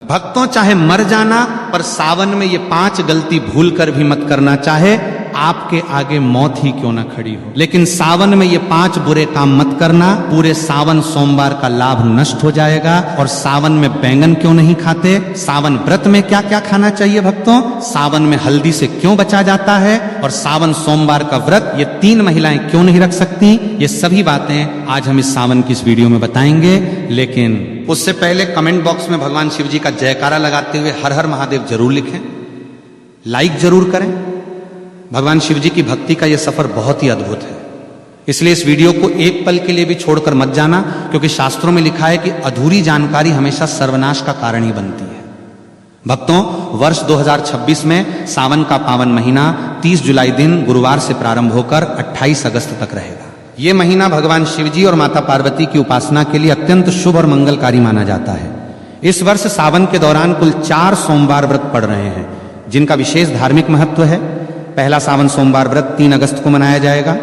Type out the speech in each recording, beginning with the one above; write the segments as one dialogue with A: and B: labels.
A: भक्तों, चाहे मर जाना, पर सावन में ये 5 गलती भूल कर भी मत करना। चाहे आपके आगे मौत ही क्यों ना खड़ी हो, लेकिन सावन में ये 5 बुरे काम मत करना। पूरे सावन सोमवार का लाभ नष्ट हो जाएगा। और सावन में बैंगन क्यों नहीं खाते? सावन व्रत में क्या क्या खाना चाहिए भक्तों? सावन में हल्दी से क्यों बचा जाता है? और सावन सोमवार का व्रत ये 3 महिलाएं क्यों नहीं रख सकती? ये सभी बातें आज हम इस सावन की इस वीडियो में बताएंगे। लेकिन उससे पहले कमेंट बॉक्स में भगवान शिव जी का जयकारा लगाते हुए हर हर महादेव जरूर लिखें, लाइक जरूर करें। भगवान शिव जी की भक्ति का यह सफर बहुत ही अद्भुत है, इसलिए इस वीडियो को एक पल के लिए भी छोड़कर मत जाना, क्योंकि शास्त्रों में लिखा है कि अधूरी जानकारी हमेशा सर्वनाश का कारण ही बनती है। भक्तों, वर्ष 2026 में सावन का पावन महीना 30 जुलाई दिन गुरुवार से प्रारंभ होकर 28 अगस्त तक रहेगा। यह महीना भगवान शिव जी और माता पार्वती की उपासना के लिए अत्यंत शुभ और मंगलकारी माना जाता है। इस वर्ष सावन के दौरान कुल 4 सोमवार व्रत पड़ रहे हैं, जिनका विशेष धार्मिक महत्व है। पहला सावन सोमवार व्रत 3 अगस्त को मनाया जाएगा,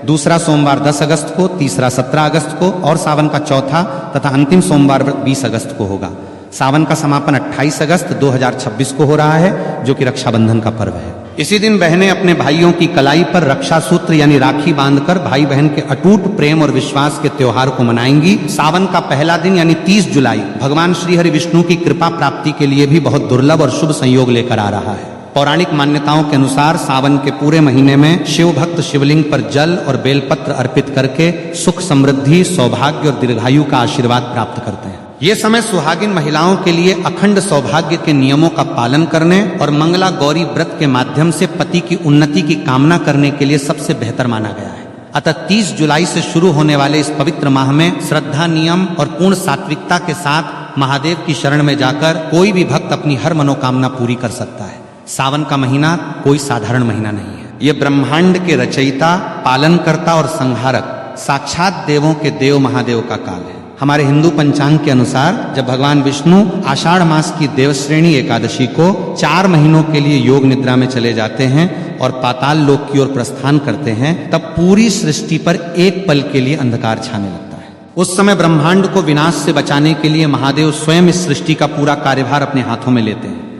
A: दूसरा सोमवार 10 अगस्त को, तीसरा 17 अगस्त को और सावन का चौथा तथा अंतिम सोमवार व्रत 20 अगस्त को होगा। सावन का समापन 28 अगस्त 2026 को हो रहा है, जो कि रक्षाबंधन का पर्व है। इसी दिन बहनें अपने भाइयों की कलाई पर रक्षा सूत्र यानी राखी बांधकर भाई बहन के अटूट प्रेम और विश्वास के त्योहार को मनाएंगी। सावन का पहला दिन यानी 30 जुलाई भगवान श्री हरि विष्णु की कृपा प्राप्ति के लिए भी बहुत दुर्लभ और शुभ संयोग लेकर आ रहा है। पौराणिक मान्यताओं के अनुसार सावन के पूरे महीने में शिव भक्त शिवलिंग पर जल और बेलपत्र अर्पित करके सुख समृद्धि, सौभाग्य और दीर्घायु का आशीर्वाद प्राप्त करते हैं। ये समय सुहागिन महिलाओं के लिए अखंड सौभाग्य के नियमों का पालन करने और मंगला गौरी व्रत के माध्यम से पति की उन्नति की कामना करने के लिए सबसे बेहतर माना गया है। अतः 30 जुलाई से शुरू होने वाले इस पवित्र माह में श्रद्धा, नियम और पूर्ण सात्विकता के साथ महादेव की शरण में जाकर कोई भी भक्त अपनी हर मनोकामना पूरी कर सकता है। सावन का महीना कोई साधारण महीना नहीं है। ये ब्रह्मांड के रचयिता, पालनकर्ता और संहारक साक्षात देवों के देव महादेव का काल है। हमारे हिंदू पंचांग के अनुसार जब भगवान विष्णु आषाढ़ मास की देवश्रेणी एकादशी को 4 महीनों के लिए योग निद्रा में चले जाते हैं और पाताल लोक की ओर प्रस्थान करते हैं, तब पूरी सृष्टि पर एक पल के लिए अंधकार छाने लगता है। उस समय ब्रह्मांड को विनाश से बचाने के लिए महादेव स्वयं इस सृष्टि का पूरा कार्यभार अपने हाथों में लेते हैं।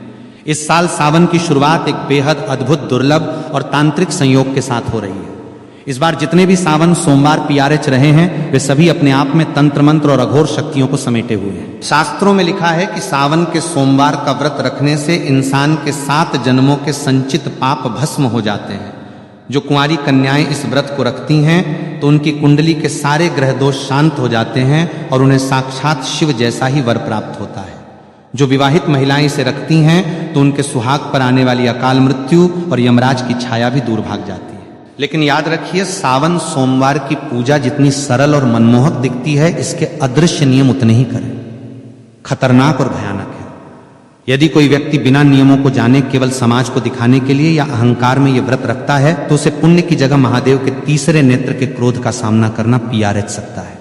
A: इस साल सावन की शुरुआत एक बेहद अद्भुत, दुर्लभ और तांत्रिक संयोग के साथ हो रही है। इस बार जितने भी सावन सोमवार PRH रहे हैं, वे सभी अपने आप में तंत्र मंत्र और अघोर शक्तियों को समेटे हुए हैं। शास्त्रों में लिखा है कि सावन के सोमवार का व्रत रखने से इंसान के 7 जन्मों के संचित पाप भस्म हो जाते हैं। जो कुंवारी कन्याएं इस व्रत को रखती हैं तो उनकी कुंडली के सारे ग्रह दोष शांत हो जाते हैं और उन्हें साक्षात शिव जैसा ही वर प्राप्त होता है। जो विवाहित महिलाएं इसे रखती हैं तो उनके सुहाग पर आने वाली अकाल मृत्यु और यमराज की छाया भी दूर भाग जाती है। लेकिन याद रखिए, सावन सोमवार की पूजा जितनी सरल और मनमोहक दिखती है, इसके अदृश्य नियम उतने ही करें खतरनाक और भयानक है। यदि कोई व्यक्ति बिना नियमों को जाने केवल समाज को दिखाने के लिए या अहंकार में ये व्रत रखता है, तो उसे पुण्य की जगह महादेव के तीसरे नेत्र के क्रोध का सामना करना PRH सकता है।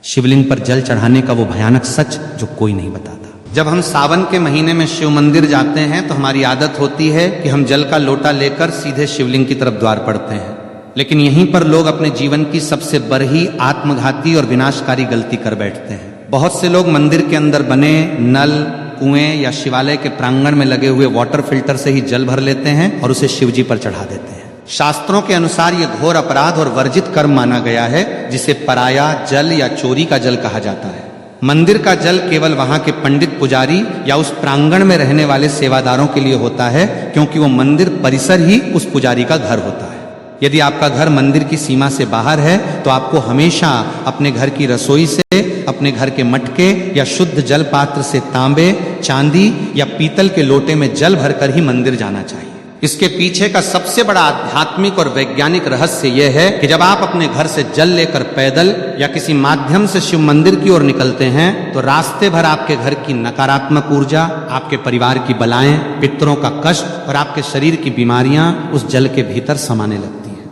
A: शिवलिंग पर जल चढ़ाने का वो भयानक सच जो कोई नहीं बताता। जब हम सावन के महीने में शिव मंदिर जाते हैं तो हमारी आदत होती है कि हम जल का लोटा लेकर सीधे शिवलिंग की तरफ द्वार पड़ते हैं। लेकिन यहीं पर लोग अपने जीवन की सबसे बड़ी आत्मघाती और विनाशकारी गलती कर बैठते हैं। बहुत से लोग मंदिर के अंदर बने नल, कुएं या शिवालय के प्रांगण में लगे हुए वाटर फिल्टर से ही जल भर लेते हैं और उसे शिव जी पर चढ़ा देते हैं। शास्त्रों के अनुसार यह घोर अपराध और वर्जित कर्म माना गया है, जिसे पराया जल या चोरी का जल कहा जाता है। मंदिर का जल केवल वहां के पंडित पुजारी या उस प्रांगण में रहने वाले सेवादारों के लिए होता है, क्योंकि वो मंदिर परिसर ही उस पुजारी का घर होता है। यदि आपका घर मंदिर की सीमा से बाहर है तो आपको हमेशा अपने घर की रसोई से, अपने घर के मटके या शुद्ध जल पात्र से तांबे, चांदी या पीतल के लोटे में जल भरकर ही मंदिर जाना चाहिए। इसके पीछे का सबसे बड़ा आध्यात्मिक और वैज्ञानिक रहस्य यह है कि जब आप अपने घर से जल लेकर पैदल या किसी माध्यम से शिव मंदिर की ओर निकलते हैं तो रास्ते भर आपके घर की नकारात्मक ऊर्जा, आपके परिवार की बलाएं, पितरों का कष्ट और आपके शरीर की बीमारियां उस जल के भीतर समाने लगती हैं।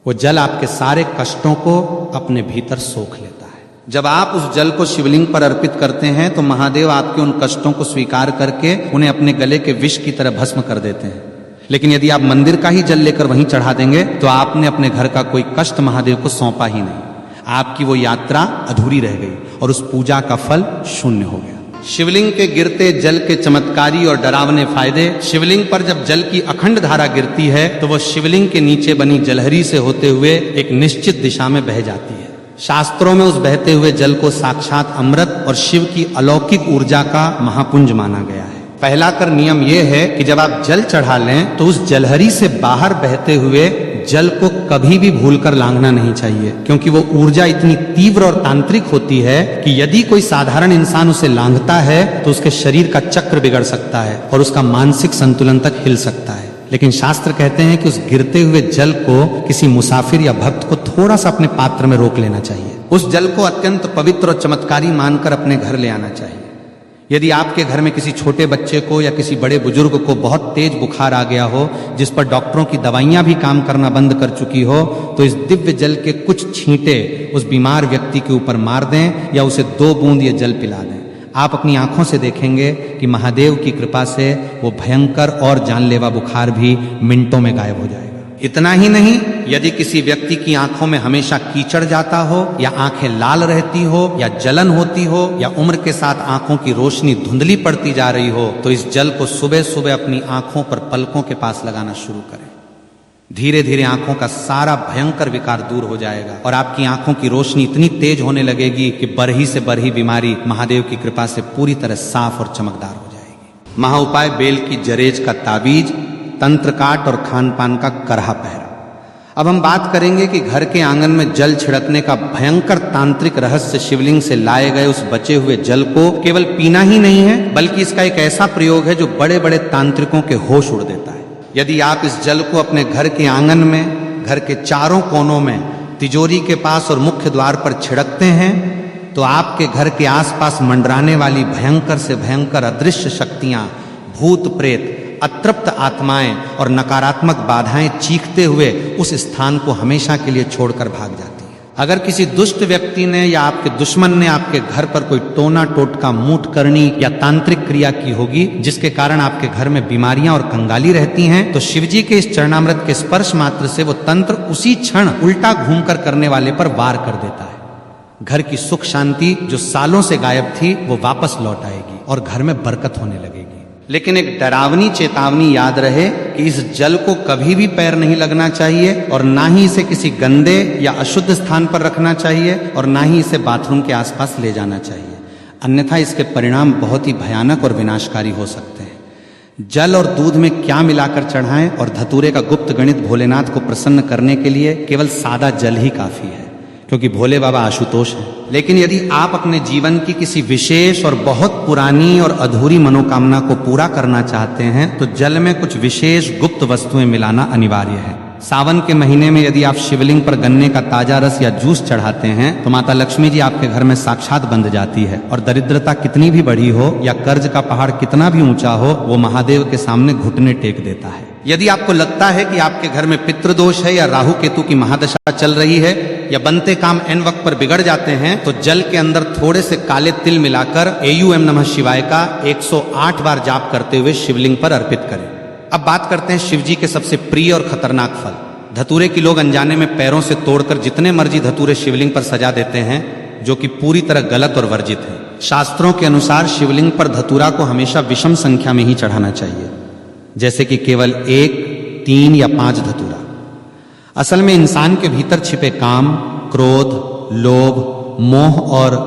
A: वो जल आपके सारे कष्टों को अपने भीतर सोख लेता है। जब आप उस जल को शिवलिंग पर अर्पित करते हैं तो महादेव आपके उन कष्टों को स्वीकार करके उन्हें अपने गले के विष की तरह भस्म कर देते हैं। लेकिन यदि आप मंदिर का ही जल लेकर वहीं चढ़ा देंगे तो आपने अपने घर का कोई कष्ट महादेव को सौंपा ही नहीं। आपकी वो यात्रा अधूरी रह गई और उस पूजा का फल शून्य हो गया। शिवलिंग के गिरते जल के चमत्कारी और डरावने फायदे। शिवलिंग पर जब जल की अखंड धारा गिरती है तो वह शिवलिंग के नीचे बनी जलहरी से होते हुए एक निश्चित दिशा में बह जाती है। शास्त्रों में उस बहते हुए जल को साक्षात अमृत और शिव की अलौकिक ऊर्जा का महापुंज माना गया है। पहला कर नियम यह है कि जब आप जल चढ़ा लें तो उस जलहरी से बाहर बहते हुए जल को कभी भी भूलकर लांघना नहीं चाहिए, क्योंकि वो ऊर्जा इतनी तीव्र और तांत्रिक होती है कि यदि कोई साधारण इंसान उसे लांघता है तो उसके शरीर का चक्र बिगड़ सकता है और उसका मानसिक संतुलन तक हिल सकता है। लेकिन शास्त्र कहते हैं कि उस गिरते हुए जल को किसी मुसाफिर या भक्त को थोड़ा सा अपने पात्र में रोक लेना चाहिए। उस जल को अत्यंत पवित्र और चमत्कारी मानकर अपने घर ले आना चाहिए। यदि आपके घर में किसी छोटे बच्चे को या किसी बड़े बुजुर्ग को बहुत तेज बुखार आ गया हो, जिस पर डॉक्टरों की दवाइयां भी काम करना बंद कर चुकी हो, तो इस दिव्य जल के कुछ छींटे उस बीमार व्यक्ति के ऊपर मार दें या उसे 2 बूंद ये जल पिला दें। आप अपनी आंखों से देखेंगे कि महादेव की कृपा से वो भयंकर और जानलेवा बुखार भी मिनटों में गायब हो जाएगा। इतना ही नहीं, यदि किसी व्यक्ति की आंखों में हमेशा कीचड़ जाता हो या आंखें लाल रहती हो या जलन होती हो या उम्र के साथ आंखों की रोशनी धुंधली पड़ती जा रही हो, तो इस जल को सुबह सुबह अपनी आंखों पर पलकों के पास लगाना शुरू करें। धीरे धीरे आंखों का सारा भयंकर विकार दूर हो जाएगा और आपकी आंखों की रोशनी इतनी तेज होने लगेगी कि बरही से बरही बीमारी महादेव की कृपा से पूरी तरह साफ और चमकदार हो जाएगी। महाउपाय बेल की जरेज का ताबीज, तंत्र काट और खान पान का करहा पहरा। अब हम बात करेंगे कि घर के आंगन में जल छिड़कने का भयंकर तांत्रिक रहस्य शिवलिंग से लाए गए उस बचे हुए जल को केवल पीना ही नहीं है, बल्कि इसका एक ऐसा प्रयोग है जो बड़े बड़े तांत्रिकों के होश उड़ देता है। यदि आप इस जल को अपने घर के आंगन में, घर के चारों कोनों में, तिजोरी के पास और मुख्य द्वार पर छिड़कते हैं तो आपके घर के आसपास मंडराने वाली भयंकर से भयंकर अदृश्य शक्तियां, भूत प्रेत, अतृप्त आत्माएं और नकारात्मक बाधाएं चीखते हुए उस स्थान को हमेशा के लिए छोड़कर भाग जाती हैं। अगर किसी दुष्ट व्यक्ति ने या आपके दुश्मन ने आपके घर पर कोई टोना टोटका, मूठ करनी या तांत्रिक क्रिया की होगी जिसके कारण आपके घर में बीमारियां और कंगाली रहती हैं, तो शिवजी के इस चरणामृत के स्पर्श मात्र से वो तंत्र उसी क्षण उल्टा घूमकर करने वाले पर वार कर देता है। घर की सुख शांति जो सालों से गायब थी वो वापस लौट आएगी और घर में बरकत होने लगेगी। लेकिन एक डरावनी चेतावनी याद रहे कि इस जल को कभी भी पैर नहीं लगना चाहिए और ना ही इसे किसी गंदे या अशुद्ध स्थान पर रखना चाहिए और ना ही इसे बाथरूम के आसपास ले जाना चाहिए, अन्यथा इसके परिणाम बहुत ही भयानक और विनाशकारी हो सकते हैं। जल और दूध में क्या मिलाकर चढ़ाएं और धतूरे का गुप्त गणित भोलेनाथ को प्रसन्न करने के लिए केवल सादा जल ही काफी है, क्योंकि भोले बाबा आशुतोष हैं। लेकिन यदि आप अपने जीवन की किसी विशेष और बहुत पुरानी और अधूरी मनोकामना को पूरा करना चाहते हैं तो जल में कुछ विशेष गुप्त वस्तुएं मिलाना अनिवार्य है। सावन के महीने में यदि आप शिवलिंग पर गन्ने का ताजा रस या जूस चढ़ाते हैं तो माता लक्ष्मी जी आपके घर में साक्षात बंध जाती है और दरिद्रता कितनी भी बड़ी हो या कर्ज का पहाड़ कितना भी ऊंचा हो, वो महादेव के सामने घुटने टेक देता है। यदि आपको लगता है कि आपके घर में पितृदोष है या राहु केतु की महादशा चल रही है या बनते काम एन वक्त पर बिगड़ जाते हैं, तो जल के अंदर थोड़े से काले तिल मिलाकर AUM नमः शिवाय का 108 बार जाप करते हुए शिवलिंग पर अर्पित करें। अब बात करते हैं शिवजी के सबसे प्रिय और खतरनाक फल धतूरे की। लोग अनजाने में पैरों से तोड़कर जितने मर्जी धतूरे शिवलिंग पर सजा देते हैं, जो कि पूरी तरह गलत और वर्जित है। शास्त्रों के अनुसार शिवलिंग पर धतूरा को हमेशा विषम संख्या में ही चढ़ाना चाहिए, जैसे कि केवल 1, 3 या 5 धतूरा। असल में इंसान के भीतर छिपे काम, क्रोध, लोभ, मोह और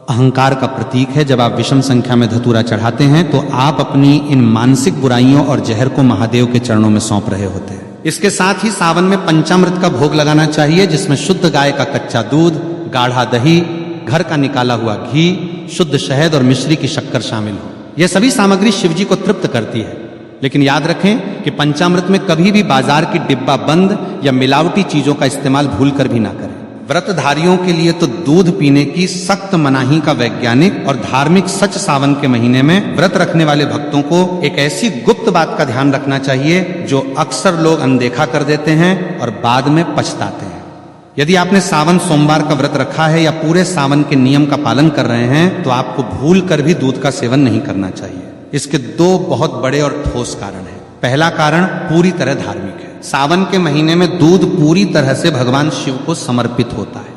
A: अहंकार का प्रतीक है। जब आप विषम संख्या में धतूरा चढ़ाते हैं तो आप अपनी इन मानसिक बुराइयों और जहर को महादेव के चरणों में सौंप रहे होते हैं। इसके साथ ही सावन में पंचामृत का भोग लगाना चाहिए, जिसमें शुद्ध गाय का कच्चा दूध, गाढ़ा दही, घर का निकाला हुआ घी, शुद्ध शहद और मिश्री की शक्कर शामिल हो। यह सभी सामग्री शिवजी को तृप्त करती है। लेकिन याद रखें कि पंचामृत में कभी भी बाजार की डिब्बा बंद या मिलावटी चीजों का इस्तेमाल भूलकर भी ना करें। व्रतधारियों के लिए तो दूध पीने की सख्त मनाही का वैज्ञानिक और धार्मिक सच सावन के महीने में व्रत रखने वाले भक्तों को एक ऐसी गुप्त बात का ध्यान रखना चाहिए जो अक्सर लोग अनदेखा कर देते हैं और बाद में पछताते हैं। यदि आपने सावन सोमवार का व्रत रखा है या पूरे सावन के नियम का पालन कर रहे हैं तो आपको भूल कर भी दूध का सेवन नहीं करना चाहिए। इसके 2 बहुत बड़े और ठोस कारण हैं। पहला कारण पूरी तरह धार्मिक है। सावन के महीने में दूध पूरी तरह से भगवान शिव को समर्पित होता है,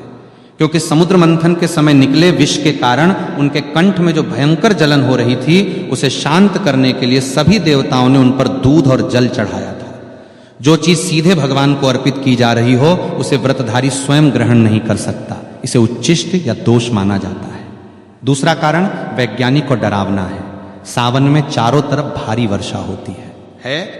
A: क्योंकि समुद्र मंथन के समय निकले विष के कारण उनके कंठ में जो भयंकर जलन हो रही थी उसे शांत करने के लिए सभी देवताओं ने उन पर दूध और जल चढ़ाया था। जो चीज सीधे भगवान को अर्पित की जा रही हो उसे व्रतधारी स्वयं ग्रहण नहीं कर सकता, इसे उच्चिष्ट या दोष माना जाता है। दूसरा कारण वैज्ञानिक और डरावना है। सावन में चारों तरफ भारी वर्षा होती है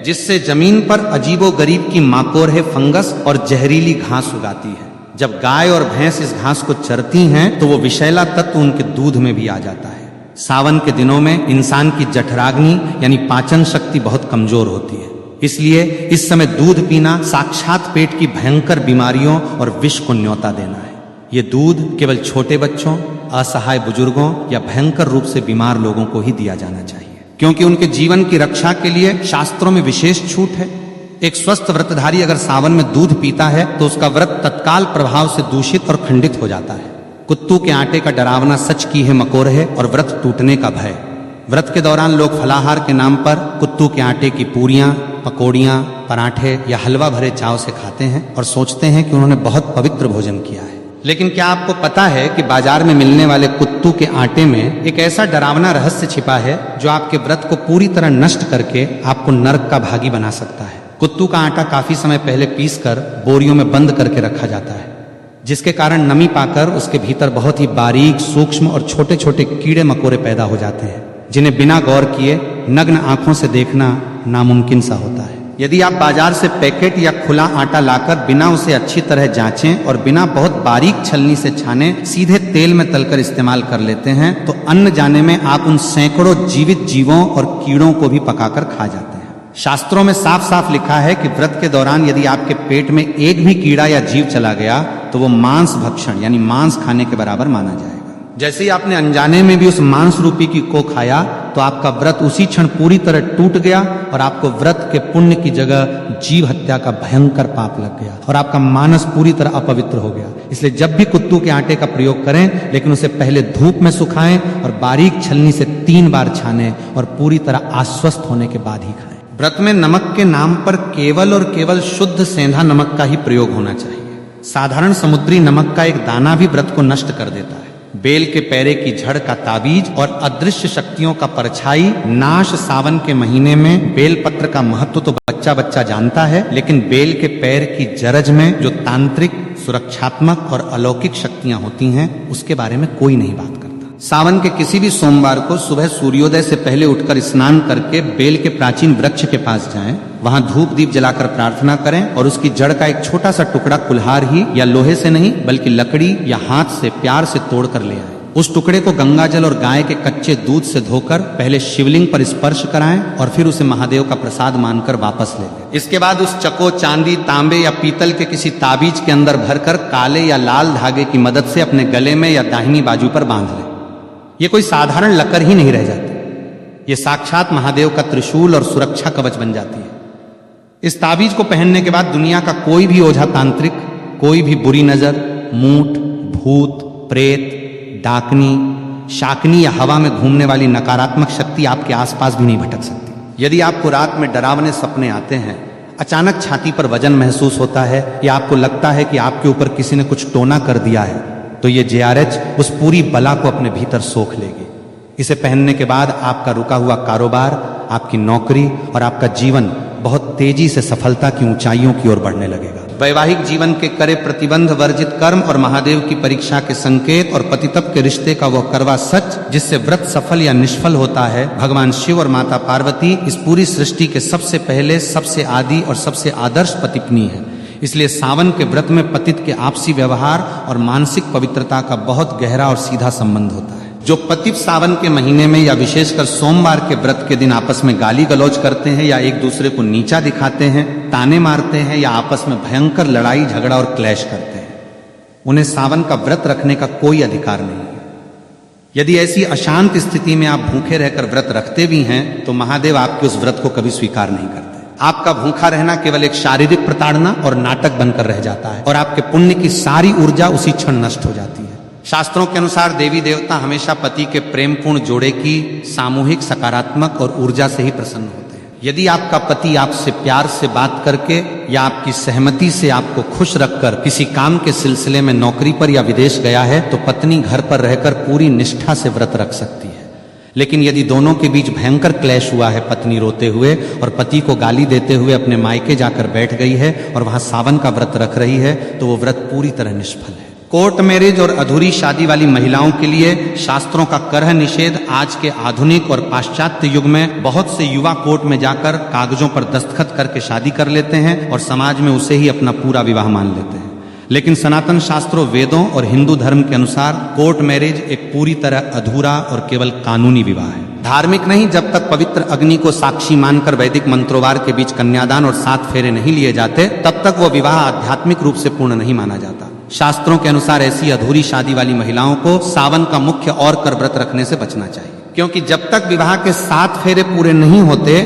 A: जिससे जमीन पर अजीबोगरीब की माकोरहे फंगस और जहरीली घास उगाती है। जब गाय और भैंस इस घास को चरती हैं तो वो विषैला तत्व उनके दूध में भी आ जाता है। सावन के दिनों में इंसान की जठराग्नि यानी पाचन शक्ति बहुत कमजोर होती है, इसलिए इस समय दूध पीना साक्षात पेट की भयंकर बीमारियों और विष को न्योता देना है। ये दूध केवल छोटे बच्चों, असहाय बुजुर्गों या भयंकर रूप से बीमार लोगों को ही दिया जाना चाहिए, क्योंकि उनके जीवन की रक्षा के लिए शास्त्रों में विशेष छूट है। एक स्वस्थ व्रतधारी अगर सावन में दूध पीता है तो उसका व्रत तत्काल प्रभाव से दूषित और खंडित हो जाता है। कुत्तू के आटे का डरावना सच की है मकोरहे और व्रत टूटने का भय। व्रत के दौरान लोग फलाहार के नाम पर कुत्तू के आटे की पूरियां, पकौड़ियां, पराठे या हलवा भरे चाव से खाते हैं और सोचते हैं कि उन्होंने बहुत पवित्र भोजन किया है। लेकिन क्या आपको पता है कि बाजार में मिलने वाले कुत्तू के आटे में एक ऐसा डरावना रहस्य छिपा है जो आपके व्रत को पूरी तरह नष्ट करके आपको नरक का भागी बना सकता है। कुत्तू का आटा काफी समय पहले पीसकर बोरियों में बंद करके रखा जाता है, जिसके कारण नमी पाकर उसके भीतर बहुत ही बारीक, सूक्ष्म और छोटे छोटे कीड़े मकोड़े पैदा हो जाते हैं, जिन्हें बिना गौर किए नग्न आंखों से देखना नामुमकिन सा होता है। यदि आप बाजार से पैकेट या खुला आटा लाकर बिना उसे अच्छी तरह जांचें और बिना बहुत बारीक छलनी से छाने सीधे तेल में तलकर इस्तेमाल कर लेते हैं तो अन्न जाने में आप उन सैकड़ों जीवित जीवों और कीड़ों को भी पकाकर खा जाते हैं। शास्त्रों में साफ साफ लिखा है कि व्रत के दौरान यदि आपके पेट में एक भी कीड़ा या जीव चला गया तो वो मांस भक्षण यानी मांस खाने के बराबर माना जाएगा। जैसे ही आपने अनजाने में भी उस मांस रूपी की को खाया तो आपका व्रत उसी क्षण पूरी तरह टूट गया और आपको व्रत के पुण्य की जगह जीव हत्या का भयंकर पाप लग गया और आपका मानस पूरी तरह अपवित्र हो गया। इसलिए जब भी कुत्तू के आटे का प्रयोग करें, लेकिन उसे पहले धूप में सुखाएं और बारीक छलनी से 3 बार छानें और पूरी तरह आश्वस्त होने के बाद ही खाएं। व्रत में नमक के नाम पर केवल और केवल शुद्ध सेंधा नमक का ही प्रयोग होना चाहिए। साधारण समुद्री नमक का एक दाना भी व्रत को नष्ट कर देता है। बेल के पैरे की झड़ का ताबीज और अदृश्य शक्तियों का परछाई नाश सावन के महीने में बेल पत्र का महत्व तो बच्चा बच्चा जानता है, लेकिन बेल के पैर की जरज में जो तांत्रिक, सुरक्षात्मक और अलौकिक शक्तियां होती हैं उसके बारे में कोई नहीं बात करता। सावन के किसी भी सोमवार को सुबह सूर्योदय से पहले उठकर स्नान करके बेल के प्राचीन वृक्ष के पास जाएं, वहां धूप दीप जलाकर प्रार्थना करें और उसकी जड़ का एक छोटा सा टुकड़ा कुल्हार ही या लोहे से नहीं बल्कि लकड़ी या हाथ से प्यार से तोड़कर ले आए। उस टुकड़े को गंगा जल और गाय के कच्चे दूध से धोकर पहले शिवलिंग पर स्पर्श कराएं और फिर उसे महादेव का प्रसाद मानकर वापस ले लें। इसके बाद उस चको, चांदी, तांबे या पीतल के किसी ताबीज के अंदर भरकर काले या लाल धागे की मदद से अपने गले में या दाहिनी बाजू पर बांध लें। ये कोई साधारण लकर ही नहीं रह जाती, ये साक्षात महादेव का त्रिशूल और सुरक्षा कवच बन जाती है। इस ताबीज को पहनने के बाद दुनिया का कोई भी ओझा तांत्रिक, कोई भी बुरी नजर, मूठ, भूत, प्रेत, डाकनी, शाकनी या हवा में घूमने वाली नकारात्मक शक्ति आपके आसपास भी नहीं भटक सकती। यदि आपको रात में डरावने सपने आते हैं, अचानक छाती पर वजन महसूस होता है या आपको लगता है कि आपके ऊपर किसी ने कुछ टोना कर दिया है, तो ये JRH उस पूरी बला को अपने भीतर सोख लेगी। इसे पहनने के बाद आपका रुका हुआ कारोबार, आपकी नौकरी और आपका जीवन बहुत तेजी से सफलता की ऊंचाइयों की ओर बढ़ने लगेगा। वैवाहिक जीवन के करे प्रतिबंध वर्जित कर्म और महादेव की परीक्षा के संकेत और पतितप के रिश्ते का वह करवा सच जिससे व्रत सफल या निष्फल होता है, भगवान शिव और माता पार्वती इस पूरी सृष्टि के सबसे पहले, सबसे आदि और सबसे आदर्श पतिपत्नी है। इसलिए सावन के व्रत में पतित के आपसी व्यवहार और मानसिक पवित्रता का बहुत गहरा और सीधा संबंध होता है। जो पतित सावन के महीने में या विशेषकर सोमवार के व्रत के दिन आपस में गाली गलौज करते हैं या एक दूसरे को नीचा दिखाते हैं, ताने मारते हैं या आपस में भयंकर लड़ाई झगड़ा और क्लैश करते हैं, उन्हें सावन का व्रत रखने का कोई अधिकार नहीं है। यदि ऐसी अशांत स्थिति में आप भूखे रहकर व्रत रखते भी हैं तो महादेव आपके उस व्रत को कभी स्वीकार नहीं करते। आपका भूखा रहना केवल एक शारीरिक प्रताड़ना और नाटक बनकर रह जाता है और आपके पुण्य की सारी ऊर्जा उसी क्षण नष्ट हो जाती है। शास्त्रों के अनुसार देवी देवता हमेशा पति के प्रेमपूर्ण जोड़े की सामूहिक, सकारात्मक और ऊर्जा से ही प्रसन्न होते हैं। यदि आपका पति आपसे प्यार से बात करके या आपकी सहमति से आपको खुश रखकर किसी काम के सिलसिले में नौकरी पर या विदेश गया है तो पत्नी घर पर रहकर पूरी निष्ठा से व्रत रख सकती है। लेकिन यदि दोनों के बीच भयंकर क्लेश हुआ है, पत्नी रोते हुए और पति को गाली देते हुए अपने मायके जाकर बैठ गई है और वहां सावन का व्रत रख रही है, तो वो व्रत पूरी तरह निष्फल है। कोर्ट मैरिज और अधूरी शादी वाली महिलाओं के लिए शास्त्रों का करह निषेध आज के आधुनिक और पाश्चात्य युग में बहुत से युवा कोर्ट में जाकर कागजों पर दस्तखत करके शादी कर लेते हैं और समाज में उसे ही अपना पूरा विवाह मान लेते हैं। लेकिन सनातन शास्त्रों, वेदों और हिंदू धर्म के अनुसार कोर्ट मैरिज एक पूरी तरह अधूरा और केवल कानूनी विवाह है। धार्मिक नहीं, जब तक पवित्र अग्नि को साक्षी मानकर वैदिक मंत्रोवार के बीच कन्यादान और 7 फेरे नहीं लिए जाते, तब तक वो विवाह आध्यात्मिक रूप से पूर्ण नहीं माना जाता। शास्त्रों के अनुसार ऐसी अधूरी शादी वाली महिलाओं को सावन का मुख्य और कर व्रत रखने से बचना चाहिए, क्योंकि जब तक विवाह के 7 फेरे पूरे नहीं होते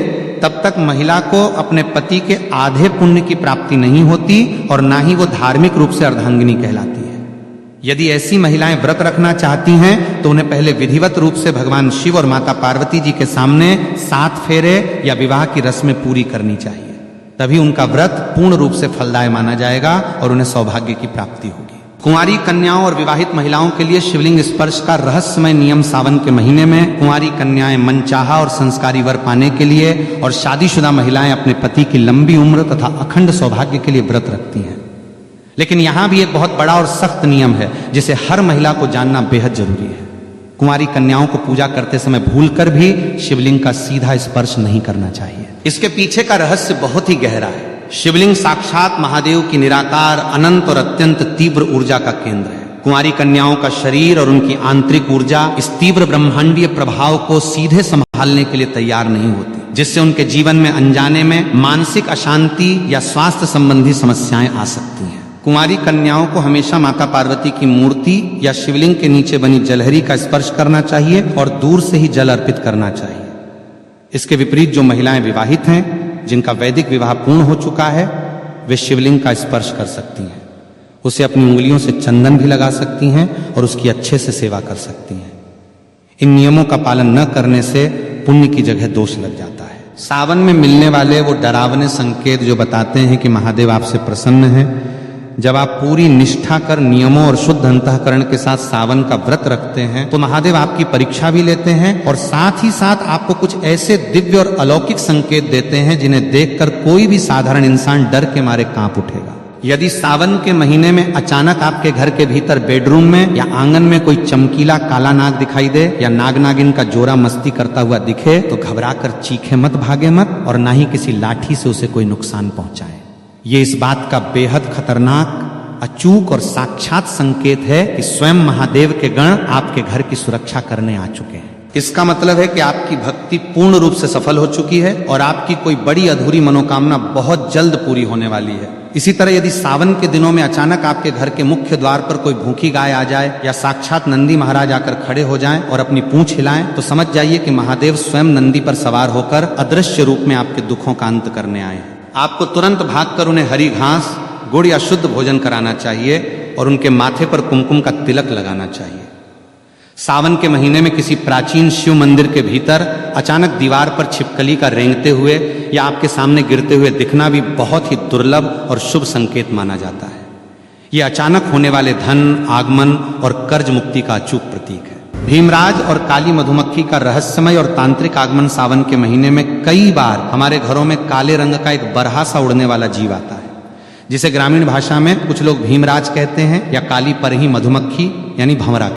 A: तब तक महिला को अपने पति के आधे पुण्य की प्राप्ति नहीं होती और ना ही वो धार्मिक रूप से अर्धांगिनी कहलाती है। यदि ऐसी महिलाएं व्रत रखना चाहती हैं तो उन्हें पहले विधिवत रूप से भगवान शिव और माता पार्वती जी के सामने 7 फेरे या विवाह की रस्में पूरी करनी चाहिए, तभी उनका व्रत पूर्ण रूप से फलदायी माना जाएगा और उन्हें सौभाग्य की प्राप्ति होगी। कुंवारी कन्याओं और विवाहित महिलाओं के लिए शिवलिंग स्पर्श का रहस्यमय नियम सावन के महीने में कुंवारी कन्याएं मनचाहा और संस्कारी वर पाने के लिए और शादीशुदा महिलाएं अपने पति की लंबी उम्र तथा अखंड सौभाग्य के लिए व्रत रखती हैं। लेकिन यहां भी एक बहुत बड़ा और सख्त नियम है जिसे हर महिला को जानना बेहद जरूरी है। कुंवारी कन्याओं को पूजा करते समय भूलकर भी शिवलिंग का सीधा स्पर्श नहीं करना चाहिए। इसके पीछे का रहस्य बहुत ही गहरा है। शिवलिंग साक्षात महादेव की निराकार, अनंत और अत्यंत तीव्र ऊर्जा का केंद्र है। कुंवारी कन्याओं का शरीर और उनकी आंतरिक ऊर्जा इस तीव्र ब्रह्मांडीय प्रभाव को सीधे संभालने के लिए तैयार नहीं होती, जिससे उनके जीवन में अनजाने में मानसिक अशांति या स्वास्थ्य संबंधी समस्याएं आ सकती हैं। कुंवारी कन्याओं को हमेशा माता पार्वती की मूर्ति या शिवलिंग के नीचे बनी जलहरी का स्पर्श करना चाहिए और दूर से ही जल अर्पित करना चाहिए। इसके विपरीत जो महिलाएं विवाहित हैं, जिनका वैदिक विवाह पूर्ण हो चुका है, वे शिवलिंग का स्पर्श कर सकती हैं, उसे अपनी उंगलियों से चंदन भी लगा सकती हैं और उसकी अच्छे से सेवा कर सकती हैं। इन नियमों का पालन न करने से पुण्य की जगह दोष लग जाता है। सावन में मिलने वाले वो डरावने संकेत जो बताते हैं कि महादेव आपसे प्रसन्न हैं, जब आप पूरी निष्ठा कर नियमों और शुद्ध अंतःकरण के साथ सावन का व्रत रखते हैं तो महादेव आपकी परीक्षा भी लेते हैं और साथ ही साथ आपको कुछ ऐसे दिव्य और अलौकिक संकेत देते हैं जिन्हें देखकर कोई भी साधारण इंसान डर के मारे कांप उठेगा। यदि सावन के महीने में अचानक आपके घर के भीतर बेडरूम में या आंगन में कोई चमकीला काला नाग दिखाई दे या नाग नागिन का जोरा मस्ती करता हुआ दिखे तो घबराकर चीखे मत, भागे मत और ना ही किसी लाठी से उसे कोई नुकसान पहुंचाए। ये इस बात का बेहद खतरनाक, अचूक और साक्षात संकेत है कि स्वयं महादेव के गण आपके घर की सुरक्षा करने आ चुके हैं। इसका मतलब है कि आपकी भक्ति पूर्ण रूप से सफल हो चुकी है और आपकी कोई बड़ी अधूरी मनोकामना बहुत जल्द पूरी होने वाली है। इसी तरह यदि सावन के दिनों में अचानक आपके घर के मुख्य द्वार पर कोई भूखी गाय आ जाए या साक्षात नंदी महाराज आकर खड़े हो जाएं और अपनी पूंछ हिलाएं तो समझ जाइए कि महादेव स्वयं नंदी पर सवार होकर अदृश्य रूप में आपके दुखों का अंत करने आए हैं। आपको तुरंत भागकर उन्हें हरी घास, गुड़ या शुद्ध भोजन कराना चाहिए और उनके माथे पर कुमकुम का तिलक लगाना चाहिए। सावन के महीने में किसी प्राचीन शिव मंदिर के भीतर अचानक दीवार पर छिपकली का रेंगते हुए या आपके सामने गिरते हुए दिखना भी बहुत ही दुर्लभ और शुभ संकेत माना जाता है। यह अचानक होने वाले धन, आगमन और कर्ज मुक्ति का अचूक प्रतीक है। भीमराज और काली मधुमक्खी का रहस्यमय और तांत्रिक आगमन सावन के महीने में कई बार हमारे घरों में काले रंग का एक बरहा सा उड़ने वाला जीव आता है, जिसे ग्रामीण भाषा में कुछ लोग भीमराज कहते हैं या काली परही मधुमक्खी यानी भंवरा।